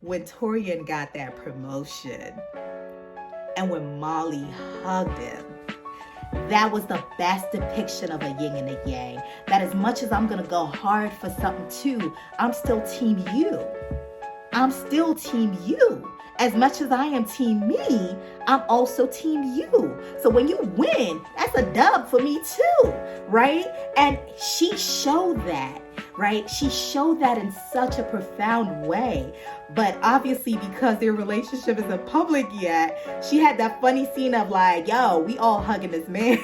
when Taurean got that promotion and when Molly hugged him, that was the best depiction of a yin and a yang. That as much as I'm going to go hard for something too, I'm still team you. I'm still team you. As much as I am team me, I'm also team you. So when you win, that's a dub for me too, right? And she showed that, right? She showed that in such a profound way. But obviously, because their relationship isn't public yet, she had that funny scene of like, yo, we all hugging this man.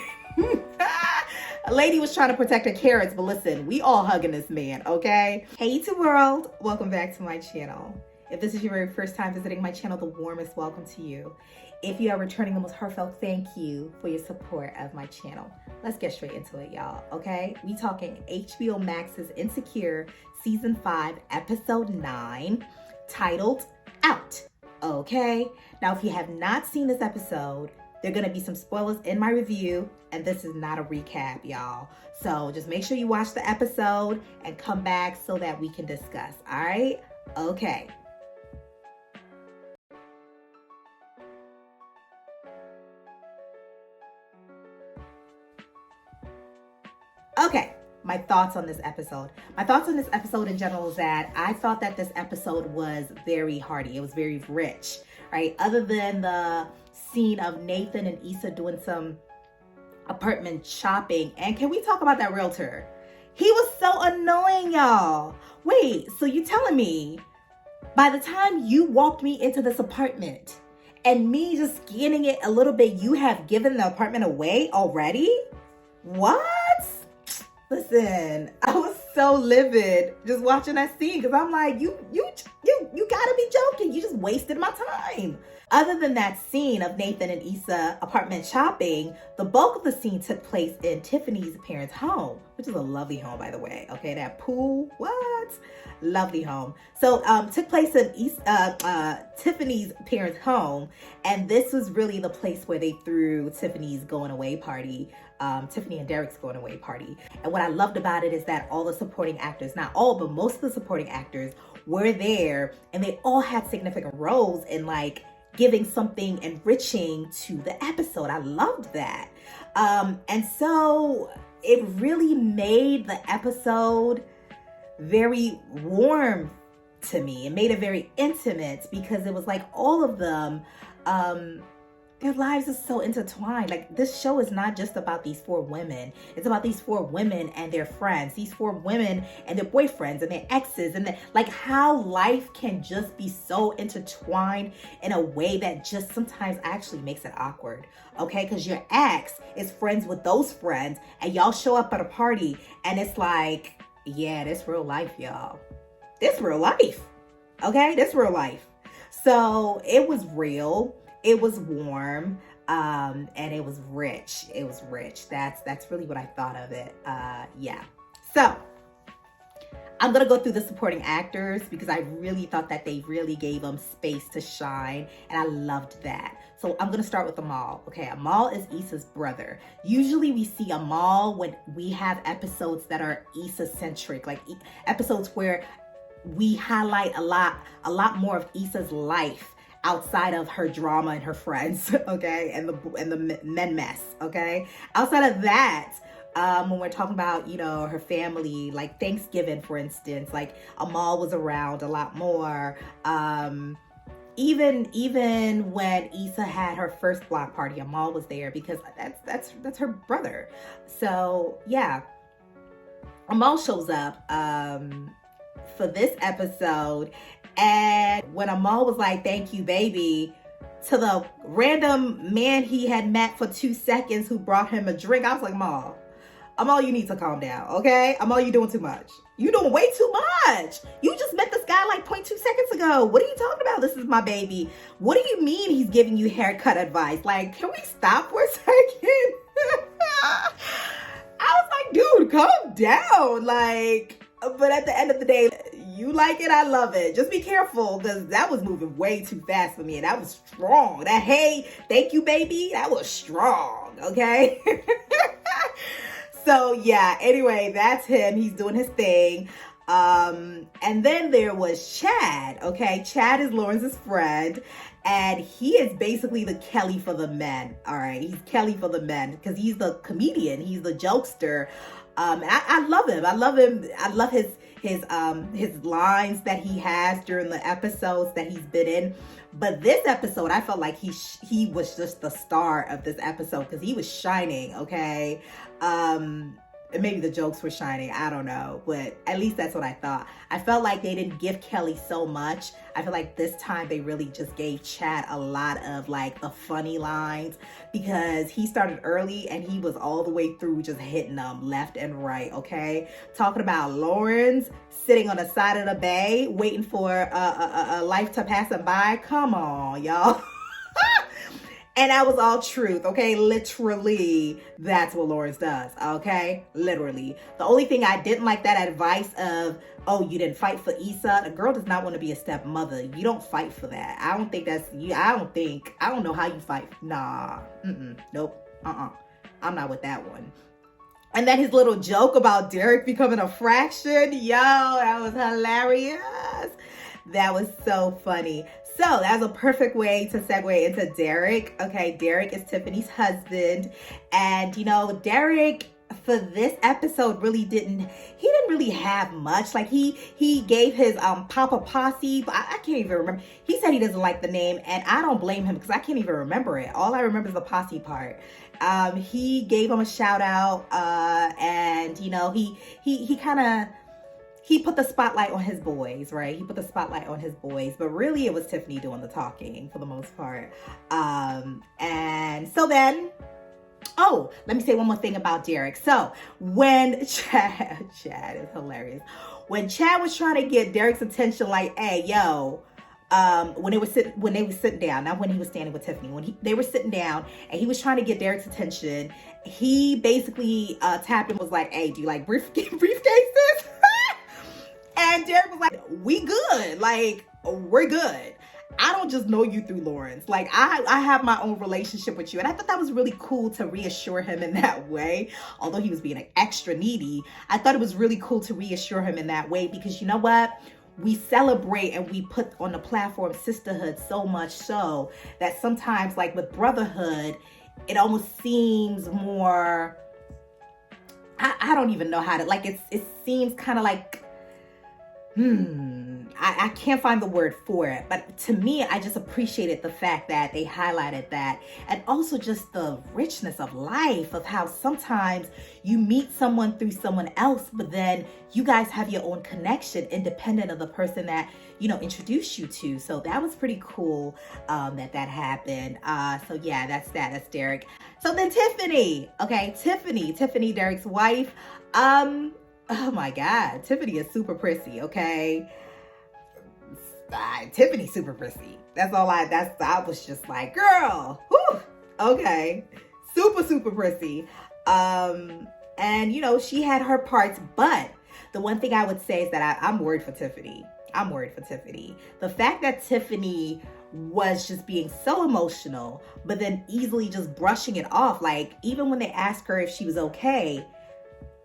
A lady was trying to protect her carrots, but listen, we all hugging this man, okay? Hey to world, welcome back to my channel. If this is your very first time visiting my channel, the warmest welcome to you. If you are returning, the most heartfelt thank you for your support of my channel. Let's get straight into it, y'all, okay? We talking HBOMax's Insecure Season 5, Episode 9, titled Out, okay? Now, if you have not seen this episode, there are going to be some spoilers in my review, and this is not a recap, y'all. So just make sure you watch the episode and come back so that we can discuss, all right? Okay. Okay, my thoughts on this episode. My thoughts on this episode in general is that I thought that this episode was very hearty. It was very rich, right? Other than the scene of Nathan and Issa doing some apartment shopping. And can we talk about that realtor? He was so annoying, y'all. Wait, so you telling me by the time you walked me into this apartment and me just scanning it a little bit, you have given the apartment away already? What? Listen, I was so livid just watching that scene because I'm like, you gotta be joking. You just wasted my time. Other than that scene of Nathan and Issa apartment shopping, the bulk of the scene took place in Tiffany's parents' home, which is a lovely home, by the way. Okay, that pool, what? Lovely home. So took place in Tiffany's parents' home, and this was really the place where they threw Tiffany's going away party. Tiffany and Derrick's going away party. And what I loved about it is that all the supporting actors, not all, but most of the supporting actors were there, and they all had significant roles in like giving something enriching to the episode. I loved that. And so it really made the episode very warm to me. It made it very intimate because it was like all of them, their lives are so intertwined. Like, this show is not just about these four women. It's about these four women and their friends, these four women and their boyfriends and their exes, and like how life can just be so intertwined in a way that just sometimes actually makes it awkward. Okay, because your ex is friends with those friends and y'all show up at a party and it's like, yeah, this real life, y'all. This real life. Okay, this real life. So it was real. It was warm, and it was rich. It was rich. That's really what I thought of it. Yeah. So I'm gonna go through the supporting actors because I really thought that they really gave them space to shine, and I loved that. So I'm gonna start with Ahmal. Okay, Ahmal is Issa's brother. Usually we see Ahmal when we have episodes that are Issa-centric, like episodes where we highlight a lot more of Issa's life outside of her drama and her friends, okay, and the men mess, okay. Outside of that, when we're talking about, you know, her family, like Thanksgiving, for instance, like Ahmal was around a lot more. Even when Issa had her first block party, Ahmal was there because that's her brother. So yeah, Ahmal shows up for this episode. And when Ahmal was like, thank you, baby, to the random man he had met for 2 seconds who brought him a drink, I was like, Ahmal, you need to calm down, okay? Ahmal, you doing too much. You doing way too much. You just met this guy like 0.2 seconds ago. What are you talking about? This is my baby. What do you mean he's giving you haircut advice? Like, can we stop for a second? I was like, dude, calm down. Like, but at the end of the day, you like it, I love it. Just be careful because that was moving way too fast for me, and that was strong. That, hey, thank you, baby, that was strong, okay? So yeah, anyway, that's him. He's doing his thing. And then there was Chad, okay? Chad is Lawrence's friend, and he is basically the Kelli for the men, all right? He's Kelli for the men because he's the comedian, he's the jokester. And I love him. I love him. I love his lines that he has during the episodes that he's been in. But this episode, I felt like he was just the star of this episode because he was shining, okay? And maybe the jokes were shining, I don't know, but at least that's what I thought. I felt like they didn't give Kelli so much. I feel like this time they really just gave Chad a lot of like the funny lines because he started early and he was all the way through just hitting them left and right, okay? Talking about Lawrence sitting on the side of the bay waiting for a life to pass him by. Come on, y'all. And that was all truth, okay? Literally, that's what Lawrence does, okay? Literally. The only thing I didn't like that advice of, oh, you didn't fight for Issa. The girl does not want to be a stepmother. You don't fight for that. I don't think that's, I don't know how you fight. Nah, nope, I'm not with that one. And then his little joke about Derrick becoming a fraction. Yo, that was hilarious. That was so funny. So that's a perfect way to segue into Derrick. Okay, Derrick is Tiffany's husband. And, you know, Derrick for this episode really didn't really have much. Like he gave his Papa Posse, but I can't even remember. He said he doesn't like the name, and I don't blame him because I can't even remember it. All I remember is the Posse part. He gave him a shout out, and, you know, he kind of... He put the spotlight on his boys, right? He put the spotlight on his boys, but really it was Tiffany doing the talking for the most part. And so then, oh, let me say one more thing about Derrick. So when Chad is hilarious. When Chad was trying to get Derrick's attention, like, hey, yo, when they were sitting down, not when he was standing with Tiffany, when they were sitting down and he was trying to get Derrick's attention, he basically tapped him, was like, hey, do you like briefcases? And Derrick was like, we good. Like, we're good. I don't just know you through Lawrence. Like, I have my own relationship with you. And I thought that was really cool to reassure him in that way. Although he was being extra needy, I thought it was really cool to reassure him in that way because you know what? We celebrate and we put on the platform sisterhood so much so that sometimes, like with brotherhood, it almost seems more, I don't even know how to, like, it seems kind of like, I can't find the word for it, but to me, I just appreciated the fact that they highlighted that, and also just the richness of life, of how sometimes you meet someone through someone else, but then you guys have your own connection independent of the person that, you know, introduced you to. So that was pretty cool that happened. So yeah, that's Derrick. So then Tiffany, okay, Tiffany, Derrick's wife. Oh my God, Tiffany is super prissy, okay? Tiffany's super prissy. I was just like, girl, whew, okay. Super prissy. And you know, she had her parts, but the one thing I would say is that I'm worried for Tiffany. The fact that Tiffany was just being so emotional, but then easily just brushing it off. Like, even when they asked her if she was okay,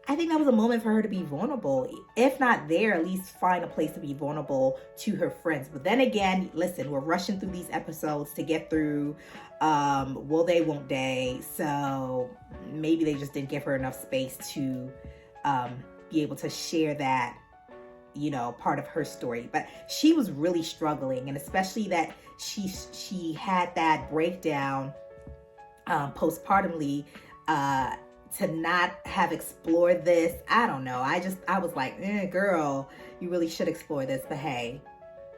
I think that was a moment for her to be vulnerable. If not there, at least find a place to be vulnerable to her friends. But then again, listen, we're rushing through these episodes to get through will they, won't they? So maybe they just didn't give her enough space to be able to share that, you know, part of her story. But she was really struggling, and especially that she had that breakdown postpartumly, to not have explored this. I don't know. I was like, girl, you really should explore this. But hey,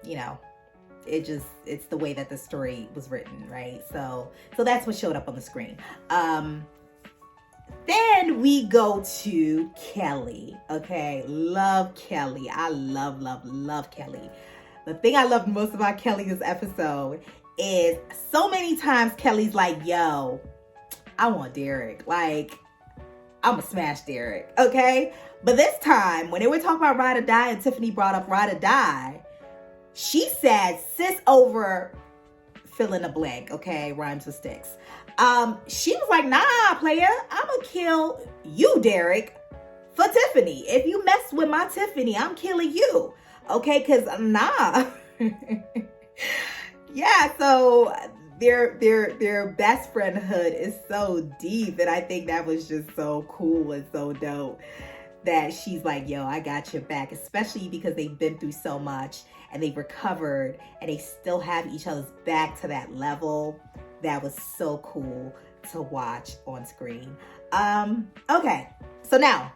you know, it's the way that the story was written, right? So that's what showed up on the screen. Then we go to Kelli. Okay, love Kelli. I love Kelli. The thing I loved most about Kelli this episode is so many times Kelli's like, yo, I want Derrick. Like, I'm gonna smash Derrick, okay? But this time, when they were talking about Ride or Die and Tiffany brought up Ride or Die, she said, sis over fill in the blank, okay? Rhymes with sticks. She was like, nah, player, I'm gonna kill you, Derrick, for Tiffany. If you mess with my Tiffany, I'm killing you. Okay, because nah. Yeah, so their best friendhood is so deep, and I think that was just so cool and so dope that she's like, yo, I got your back, especially because they've been through so much and they've recovered and they still have each other's back to that level. That was so cool to watch on screen. Okay, so now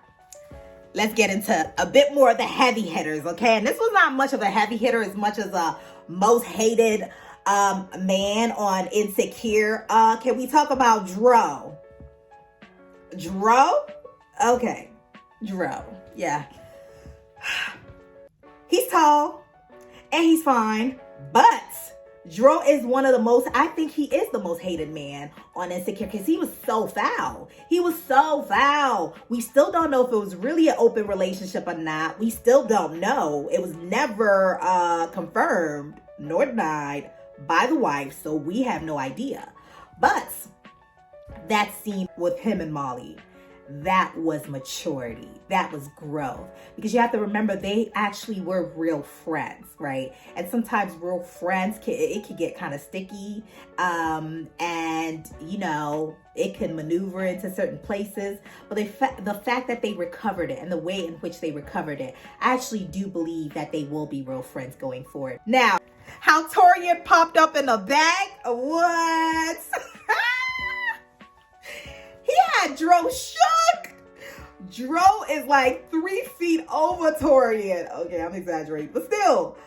let's get into a bit more of the heavy hitters, okay? And this was not much of a heavy hitter as much as a most hated man on Insecure. Can we talk about Dro? Dro? Okay. Dro. Yeah. He's tall and he's fine, but Dro is one of the most, I think he is the most hated man on Insecure because he was so foul. He was so foul. We still don't know if it was really an open relationship or not. We still don't know. It was never confirmed nor denied by the wife, so we have no idea. But that scene with him and Molly, that was maturity. That was growth. Because you have to remember, they actually were real friends, right? And sometimes real friends, it can get kind of sticky. And, you know, it can maneuver into certain places. But the fact that they recovered it and the way in which they recovered it, I actually do believe that they will be real friends going forward. Now, how Taurean popped up in the bag? What? He had Dro shook. Dro is like 3 feet over Taurean. Okay, I'm exaggerating, but still.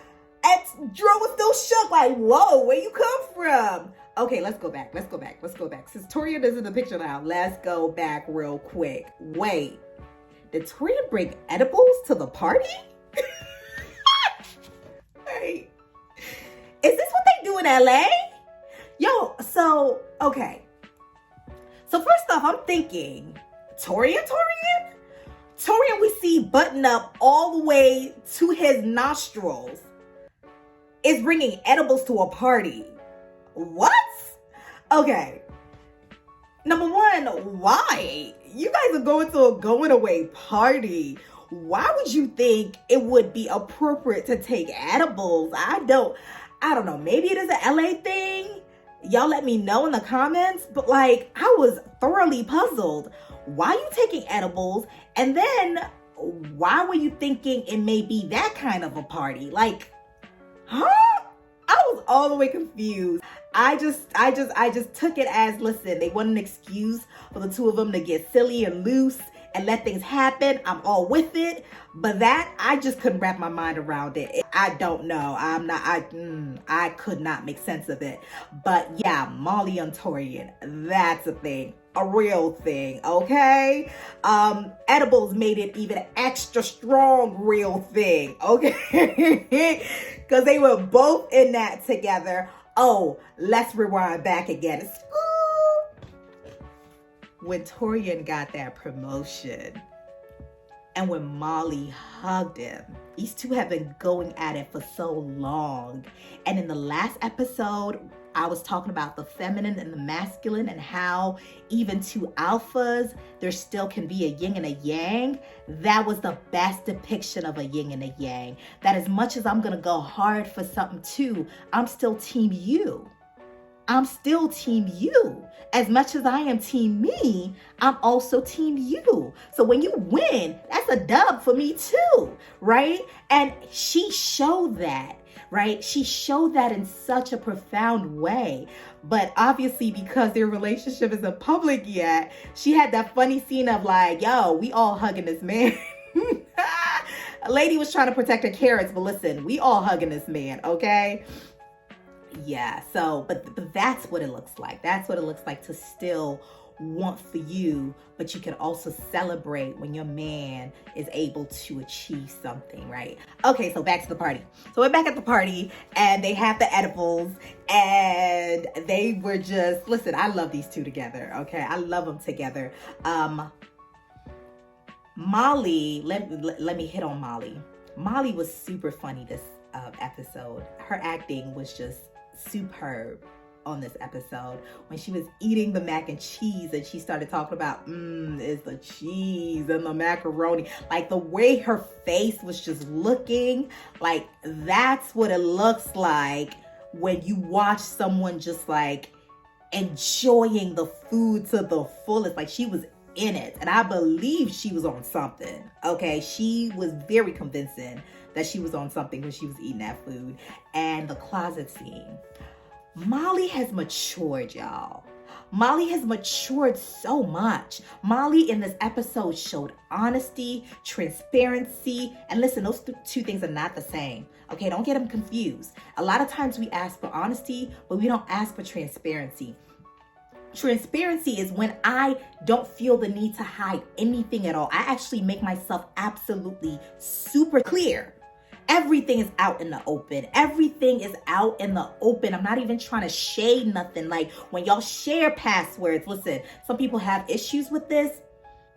And Dro was still shook, like, whoa, where you come from? Okay, let's go back. Since Taurean is in the picture now, let's go back real quick. Wait, did Taurean bring edibles to the party? Wait, is this what they do in LA? Yo, so, okay. So first off, I'm thinking, Taurean, we see button up all the way to his nostrils is bringing edibles to a party. What? Okay. Number one, why? You guys are going to a going away party. Why would you think it would be appropriate to take edibles? I don't know. Maybe it is an LA thing. Y'all let me know in the comments. But like, I was thoroughly puzzled. Why are you taking edibles? And then why were you thinking it may be that kind of a party? Like, huh? I was all the way confused. I just took it as, listen, they want an excuse for the two of them to get silly and loose and let things happen. I'm all with it. But that, I just couldn't wrap my mind around it. I don't know. I could not make sense of it. But yeah, Molly and Taurean, that's a thing. A real thing, okay? Edibles made it even extra strong real thing, okay? Because they were both in that together. Oh, let's rewind back again. When Taurean got that promotion and when Molly hugged him, these two have been going at it for so long. And in the last episode, I was talking about the feminine and the masculine and how even two alphas, there still can be a yin and a yang. That was the best depiction of a yin and a yang. That as much as I'm going to go hard for something too, I'm still team you. I'm still team you. As much as I am team me, I'm also team you. So when you win, that's a dub for me too, right? And she showed that, right? She showed that in such a profound way. But obviously, because their relationship isn't public yet, she had that funny scene of like, yo, we all hugging this man. A lady was trying to protect her carrots, but listen, we all hugging this man, okay? Yeah, so, but that's what it looks like. That's what it looks like to still want for you, but you can also celebrate when your man is able to achieve something, right? Okay, so back to the party. So we're back at the party and they have the edibles and they were just, listen, I love these two together, okay? I love them together. Molly, let me hit on Molly. Molly was super funny this episode. Her acting was just superb. on this episode when she was eating the mac and cheese and she started talking about, it's the cheese and the macaroni. Like the way her face was just looking, like that's what it looks like when you watch someone just like enjoying the food to the fullest. Like she was in it, and I believe she was on something. Okay, she was very convincing that she was on something when she was eating that food. And the closet scene, Molly has matured, y'all. Molly has matured so much. Molly in this episode showed honesty, transparency, and listen, those two things are not the same. Okay, don't get them confused. A lot of times we ask for honesty, but we don't ask for transparency. Transparency is when I don't feel the need to hide anything at all. I actually make myself absolutely super clear. Everything is out in the open. Everything is out in the open. I'm not even trying to shade nothing. Like when y'all share passwords, listen, some people have issues with this.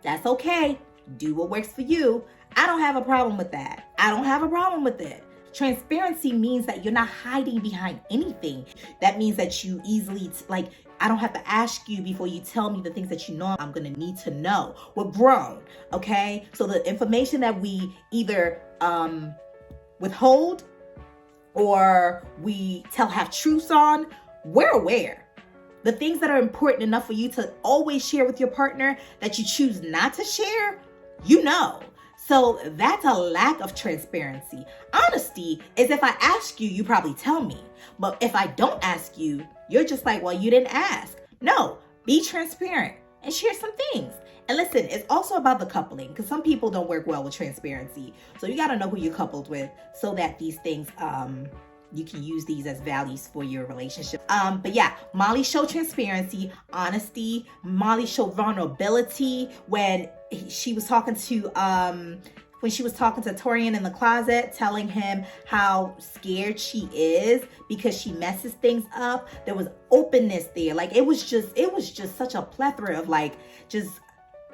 That's okay. Do what works for you. I don't have a problem with that. I don't have a problem with it. Transparency means that you're not hiding behind anything. That means that you easily, I don't have to ask you before you tell me the things that you know I'm going to need to know. We're grown, okay? So the information that we either withhold or we tell half-truths on, we're aware. The things that are important enough for you to always share with your partner that you choose not to share, you know. So that's a lack of transparency. Honesty is if I ask you, you probably tell me. But if I don't ask you, you're just like, well, you didn't ask. No, be transparent and share some things. And listen, it's also about the coupling because some people don't work well with transparency. So you got to know who you're coupled with so that these things, you can use these as values for your relationship. But yeah, Molly showed transparency, honesty. Molly showed vulnerability when she was talking to Taurean in the closet, telling him how scared she is because she messes things up. There was openness there. Like it was just such a plethora of like just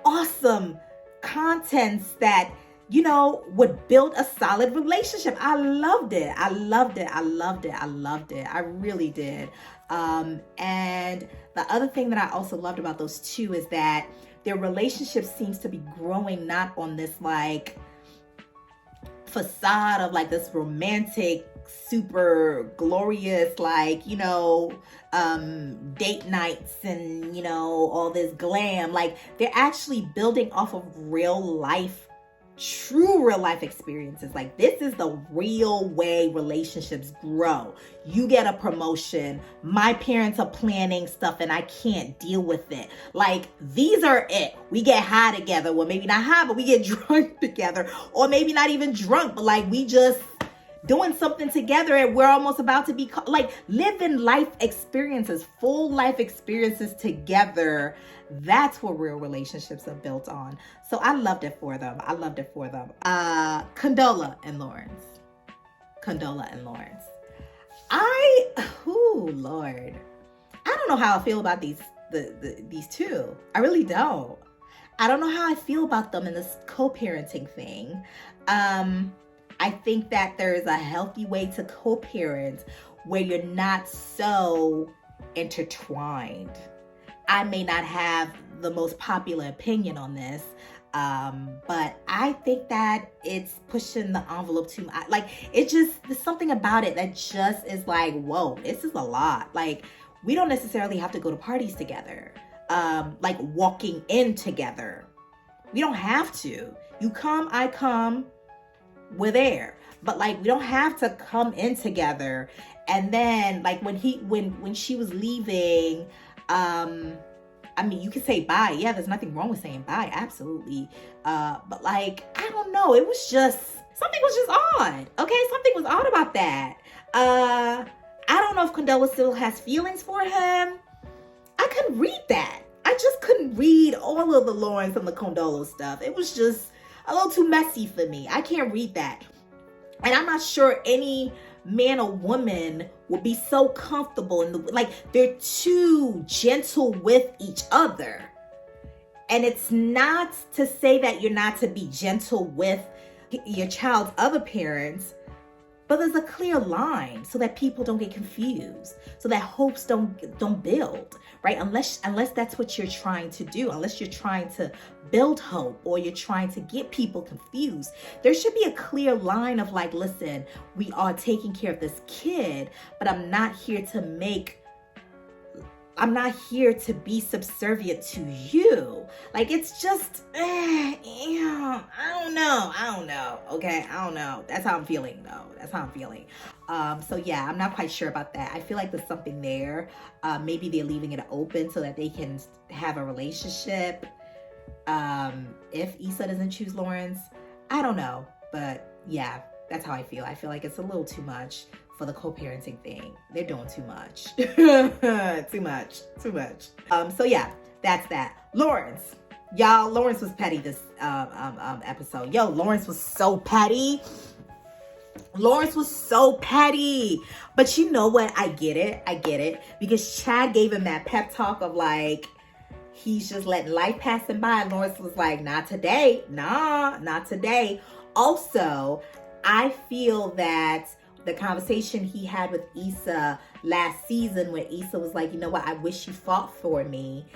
awesome contents that, you know, would build a solid relationship. I loved it. I really did. And the other thing that I also loved about those two is that their relationship seems to be growing not on this like facade of like this romantic, super glorious, like, you know, date nights and, you know, all this glam. Like they're actually building off of true real life experiences. Like this is the real way relationships grow. You get a promotion. My parents are planning stuff and I can't deal with it. Like these are it. We get high together. Well, maybe not high, but we get drunk together, or maybe not even drunk, but like we just doing something together and we're almost about to be like living life experiences, full life experiences together. That's what real relationships are built on. So I loved it for them. Condola and Lawrence. Lord. I don't know how I feel about these two. I really don't. I don't know how I feel about them in this co-parenting thing. I think that there is a healthy way to co-parent where you're not so intertwined. I may not have the most popular opinion on this, but I think that it's pushing the envelope too much. Like, there's something about it that just is like, whoa, this is a lot. Like, we don't necessarily have to go to parties together, like walking in together. We don't have to. You come, I come, we're there. But like, we don't have to come in together. And then like when she was leaving, I mean, you can say bye. Yeah, there's nothing wrong with saying bye. Absolutely. But like, I don't know. It was just, something was just odd. Okay. Something was odd about that. I don't know if Condola still has feelings for him. I couldn't read that. I just couldn't read all of the Lawrence and the Condola stuff. It was just a little too messy for me. I can't read that. And I'm not sure any man or woman will be so comfortable in they're too gentle with each other. And it's not to say that you're not to be gentle with your child's other parents, But there's a clear line so that people don't get confused, so that hopes don't build, right? Unless that's what you're trying to do, unless you're trying to build hope or you're trying to get people confused. There should be a clear line of like, listen, we are taking care of this kid, but I'm not here to be subservient to you. Like, it's just, I don't know. Okay, I don't know. That's how I'm feeling, though. So yeah, I'm not quite sure about that. I feel like there's something there. Maybe they're leaving it open so that they can have a relationship. If Issa doesn't choose Lawrence, I don't know. But yeah, that's how I feel. I feel like it's a little too much for the co-parenting thing. They're doing too much. too much. So yeah, that's that. Lawrence. Y'all, Lawrence was petty this episode. Yo, Lawrence was so petty. But you know what? I get it. Because Chad gave him that pep talk of like, he's just letting life pass him by. And Lawrence was like, not today. Nah, not today. Also, I feel that the conversation he had with Issa last season, when Issa was like, you know what, I wish you fought for me,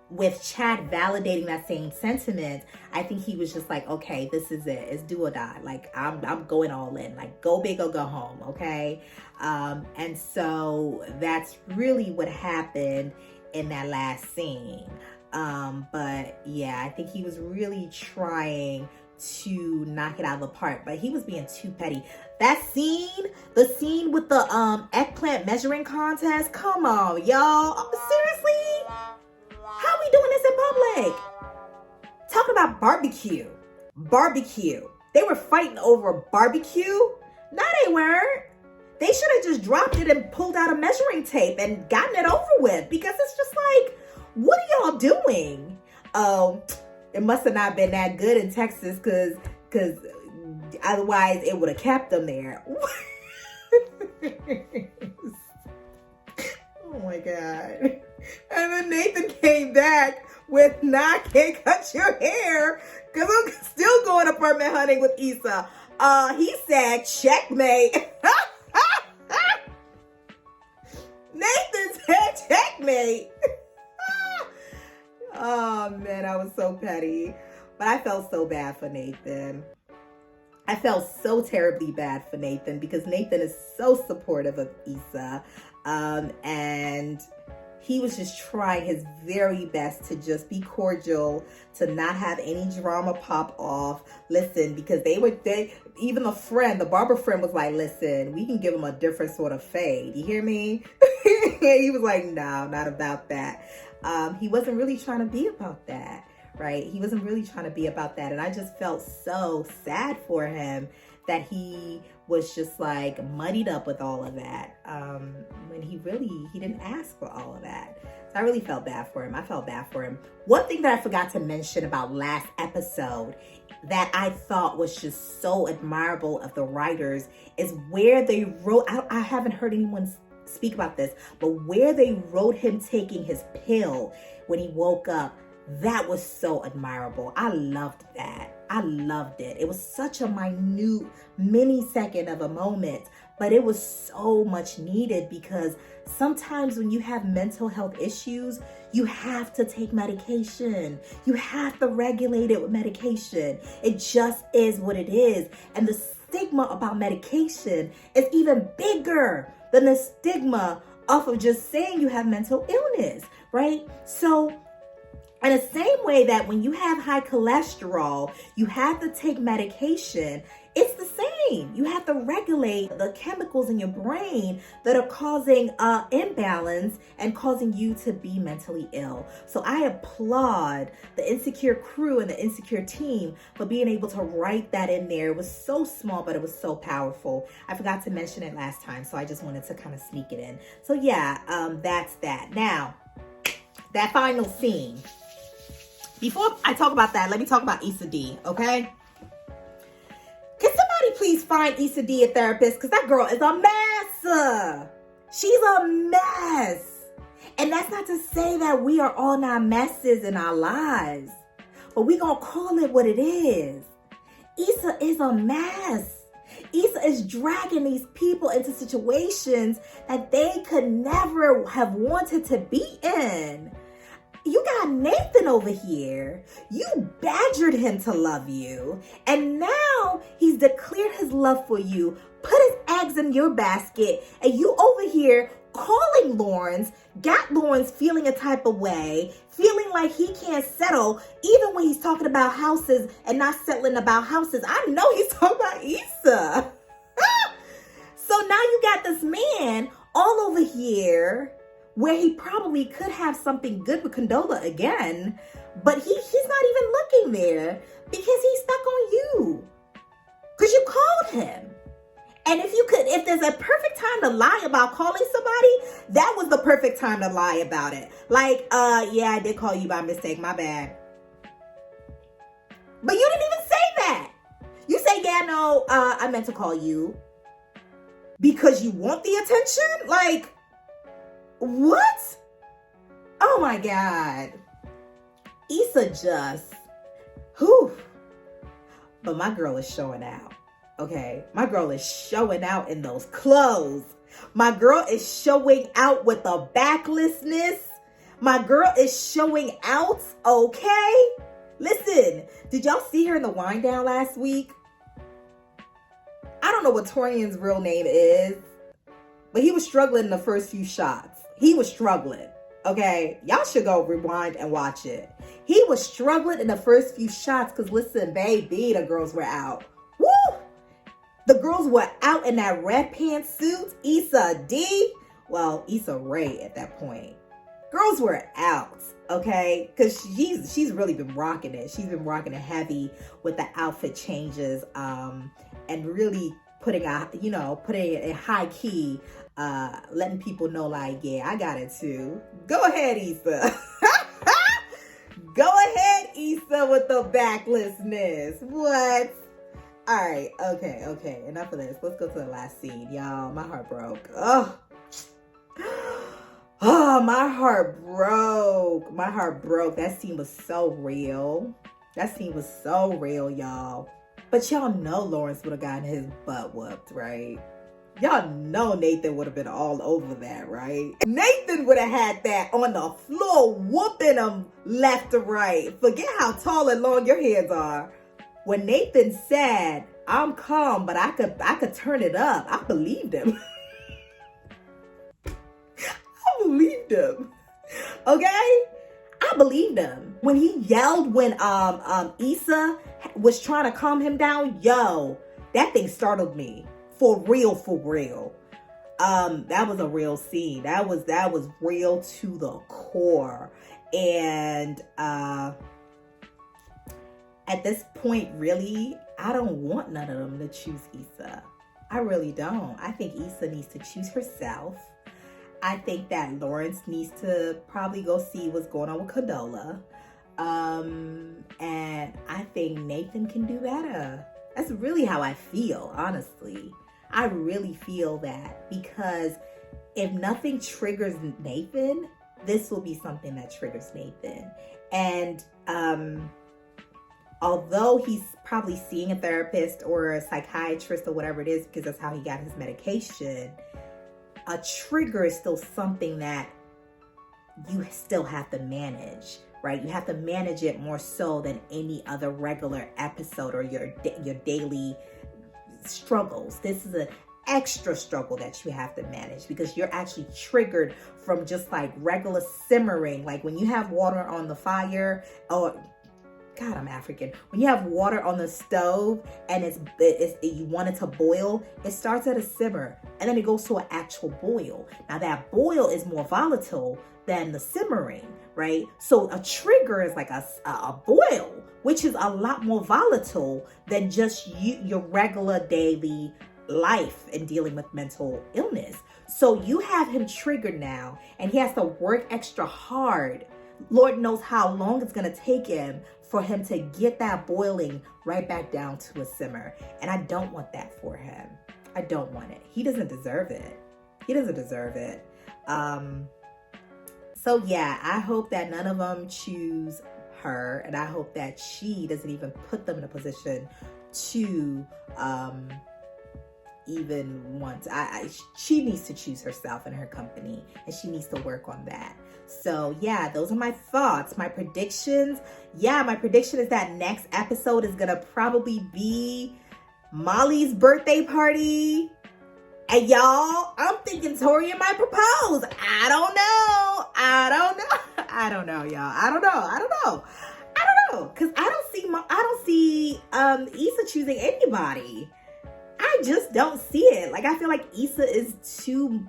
with Chad validating that same sentiment, I think he was just like, okay, this is it. It's do or die. Like, I'm going all in. Like, go big or go home, okay? And so that's really what happened in that last scene. But yeah, I think he was really trying to knock it out of the park, but he was being too petty. That scene, the scene with the eggplant measuring contest, come on, y'all. Seriously? How are we doing this in public? Talking about barbecue. They were fighting over barbecue? No, they weren't. They should have just dropped it and pulled out a measuring tape and gotten it over with, because it's just like, what are y'all doing? Oh, it must have not been that good in Texas, because otherwise it would have kept them there. Oh my God. And then Nathan came back with, nah, I can't cut your hair because I'm still going apartment hunting with Issa. He said, checkmate. Nathan said, checkmate. Oh man, I was so petty. But I felt so bad for Nathan. I felt so terribly bad for Nathan, because Nathan is so supportive of Issa. And he was just trying his very best to just be cordial, to not have any drama pop off. Listen, because even the barber friend was like, listen, we can give him a different sort of fade. You hear me? He was like, no, not about that. He wasn't really trying to be about that, right? He wasn't really trying to be about that. And I just felt so sad for him that he was just like muddied up with all of that, when he didn't ask for all of that. So I really felt bad for him. One thing that I forgot to mention about last episode that I thought was just so admirable of the writers is where they wrote, I haven't heard anyone speak about this, but where they wrote him taking his pill when he woke up, that was so admirable. I loved that. I loved it. It was such a minute mini-second of a moment, but it was so much needed, because sometimes when you have mental health issues, you have to take medication. You have to regulate it with medication. It just is what it is. And the stigma about medication is even bigger than the stigma off of just saying you have mental illness, right? So in the same way that when you have high cholesterol, you have to take medication, it's the same. You have to regulate the chemicals in your brain that are causing imbalance and causing you to be mentally ill. So I applaud the Insecure crew and the Insecure team for being able to write that in there. It was so small, but it was so powerful. I forgot to mention it last time, so I just wanted to kind of sneak it in. So yeah, that's that. Now, that final scene. Before I talk about that, let me talk about Issa D, okay? Can somebody please find Issa D a therapist? Because that girl is a mess. She's a mess. And that's not to say that we are all not messes in our lives, but we gonna call it what it is. Issa is a mess. Issa is dragging these people into situations that they could never have wanted to be in. You got Nathan over here. You badgered him to love you. And now he's declared his love for you, put his eggs in your basket, and you over here calling Lawrence, got Lawrence feeling a type of way, feeling like he can't settle, even when he's talking about houses and not settling about houses. I know he's talking about Issa. So now you got this man all over here where he probably could have something good with Condola again, but he's not even looking there because he's stuck on you. Because you called him. And if there's a perfect time to lie about calling somebody, that was the perfect time to lie about it. Like, yeah, I did call you by mistake, my bad. But you didn't even say that. You say, yeah, no, I meant to call you. Because you want the attention? Like, what? Oh my God. Issa just, whew. But my girl is showing out. Okay, my girl is showing out in those clothes. My girl is showing out with the backlessness. My girl is showing out, okay? Listen, did y'all see her in the wind down last week? I don't know what Taurean's real name is, but he was struggling in the first few shots. He was struggling, okay? Y'all should go rewind and watch it. He was struggling in the first few shots because, listen, baby, the girls were out. Woo! The girls were out in that red pantsuit. Issa D. Well, Issa Ray at that point. Girls were out, okay? Because she's really been rocking it. She's been rocking it heavy with the outfit changes and really putting it in high key, letting people know like, yeah, I got it too. Go ahead, Issa. Go ahead, Issa, with the backlessness. What? All right, okay. Enough of this. Let's go to the last scene, y'all. My heart broke. Oh, my heart broke. My heart broke. That scene was so real. Y'all. But y'all know Lawrence would have gotten his butt whooped, right? Y'all know Nathan would have been all over that, right? Nathan would have had that on the floor, whooping him left to right. Forget how tall and long your hands are. When Nathan said, I'm calm, but I could turn it up, I believed him. I believed him. Okay? I believed him. When he yelled when Issa was trying to calm him down, yo, that thing startled me. For real. That was a real scene. That was real to the core. And at this point, really, I don't want none of them to choose Issa. I really don't. I think Issa needs to choose herself. I think that Lawrence needs to probably go see what's going on with Condola. And I think Nathan can do better. That's really how I feel, honestly. I really feel that because if nothing triggers Nathan, this will be something that triggers Nathan. And although he's probably seeing a therapist or a psychiatrist or whatever it is, because that's how he got his medication, a trigger is still something that you still have to manage, right? You have to manage it more so than any other regular episode or your daily struggles. This is an extra struggle that you have to manage because you're actually triggered from just like regular simmering. Like when you have water on the fire, or God, I'm African. When you have water on the stove and you want it to boil, it starts at a simmer and then it goes to an actual boil. Now that boil is more volatile than the simmering, right? So a trigger is like a boil, which is a lot more volatile than just your regular daily life and dealing with mental illness. So you have him triggered now and he has to work extra hard. Lord knows how long it's going to take him for him to get that boiling right back down to a simmer. And I don't want that for him. I don't want it. He doesn't deserve it. So yeah, I hope that none of them choose her. And I hope that she doesn't even put them in a position to even want. She needs to choose herself and her company, and she needs to work on that. So yeah, those are my thoughts. My predictions. Yeah, my prediction is that next episode is gonna probably be Molly's birthday party. And y'all, I'm thinking Taurean might propose. I don't know, y'all. I don't know. Cause I don't see Issa choosing anybody. I just don't see it. Like, I feel like Issa is too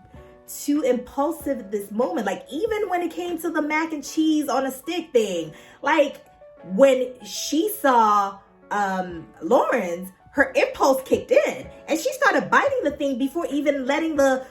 impulsive at this moment. Like, even when it came to the mac and cheese on a stick thing, like when she saw Lawrence, her impulse kicked in and she started biting the thing before even letting the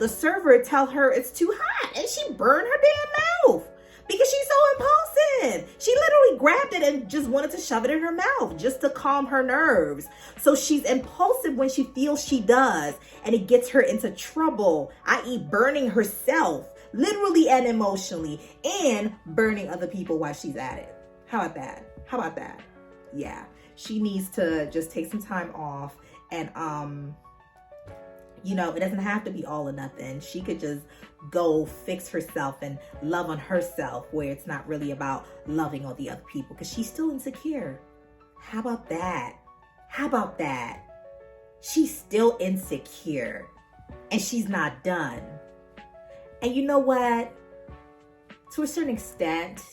server tell her it's too hot, and she burned her damn mouth because she's so impulsive. She literally grabbed it and just wanted to shove it in her mouth just to calm her nerves. So she's impulsive when she feels she does, and it gets her into trouble, i.e. burning herself, literally and emotionally, and burning other people while she's at it. How about that? Yeah. She needs to just take some time off, and it doesn't have to be all or nothing. She could just go fix herself and love on herself, where it's not really about loving all the other people, because she's still insecure. How about that? She's still insecure, and she's not done. And you know what? To a certain extent,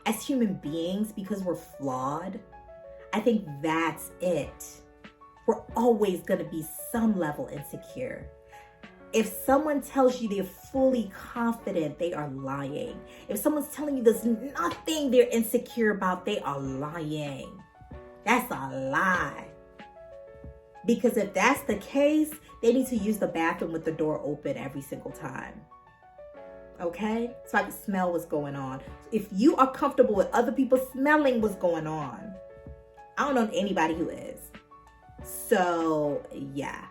as human beings, because we're flawed, I think that's it. We're always going to be some level insecure. If someone tells you they're fully confident, they are lying. If someone's telling you there's nothing they're insecure about, they are lying. That's a lie. Because if that's the case, they need to use the bathroom with the door open every single time. Okay? So I can smell what's going on. If you are comfortable with other people smelling what's going on, I don't know anybody who is. So yeah,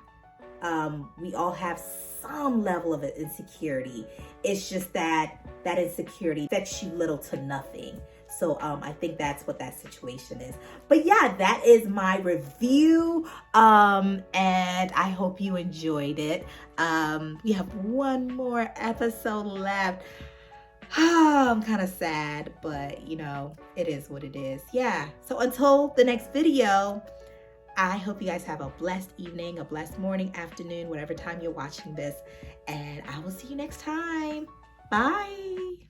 we all have some level of insecurity. It's just that insecurity affects you little to nothing. So I think that's what that situation is. But yeah, that is my review. And I hope you enjoyed it. We have one more episode left. I'm kind of sad, but it is what it is. Yeah. So until the next video, I hope you guys have a blessed evening, a blessed morning, afternoon, whatever time you're watching this. And I will see you next time. Bye.